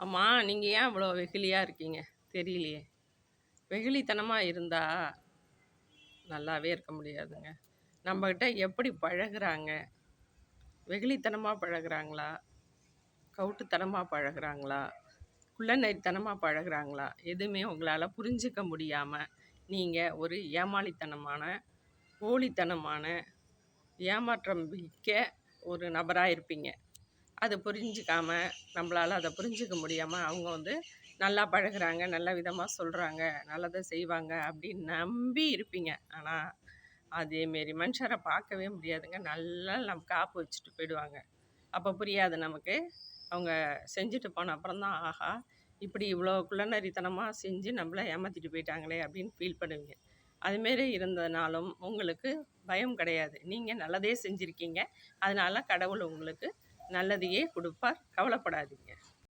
ஆமா, நீங்க ஏன் இவ்வளோ வெகுளியா இருக்கீங்க? தெரியலையே! வெகுளித்தனமா இருந்தா நல்லாவே இருக்க முடியாதுங்க. நம்மகிட்ட எப்படி பழகுறாங்க? வெகுளித்தனமா பழகுறாங்களா? கவுட்டுத்தனமா பழகுறாங்களா? குள்ளநரித்தனமா பழகுறாங்களா? எதுவுமே உங்களால புரிஞ்சுக்க முடியாம, நீங்க ஒரு ஏமாளித்தனமான, போலித்தனமான, ஏமாற்றம் மிக்க ஒரு நபரா இருப்பீங்க. அத புரிஞ்சுக்காம, நம்மளால அத புரிஞ்சுக்க முடியாம, அவங்க வந்து நல்லா பழகுறாங்க, நல்ல விதமா சொல்றாங்க, நல்லத செய்வாங்க அப்படின்னு நம்பி இருப்பீங்க. ஆனா, அதேமாரி மனுஷர பார்க்கவே முடியாதுங்க. நல்லா காப்பு வச்சுட்டு போயிடுவாங்க. அப்ப புரியாது நமக்கு. அவங்க செஞ்சுட்டு போன அப்புறம் தான், ஆஹா! இப்படி இவ்வளோ குள்ளநரித்தனமா செஞ்சு நம்மள ஏமாத்திட்டு போயிட்டாங்களே அப்படின்னு ஃபீல் பண்ணுவீங்க. அதுமாரி இருந்ததுனாலும் உங்களுக்கு பயம் கிடையாது. நீங்க நல்லதே செஞ்சிருக்கீங்க. அதனால கடவுள் உங்களுக்கு நல்லதையே குடுப்பார். கவலைப்படாதீங்க.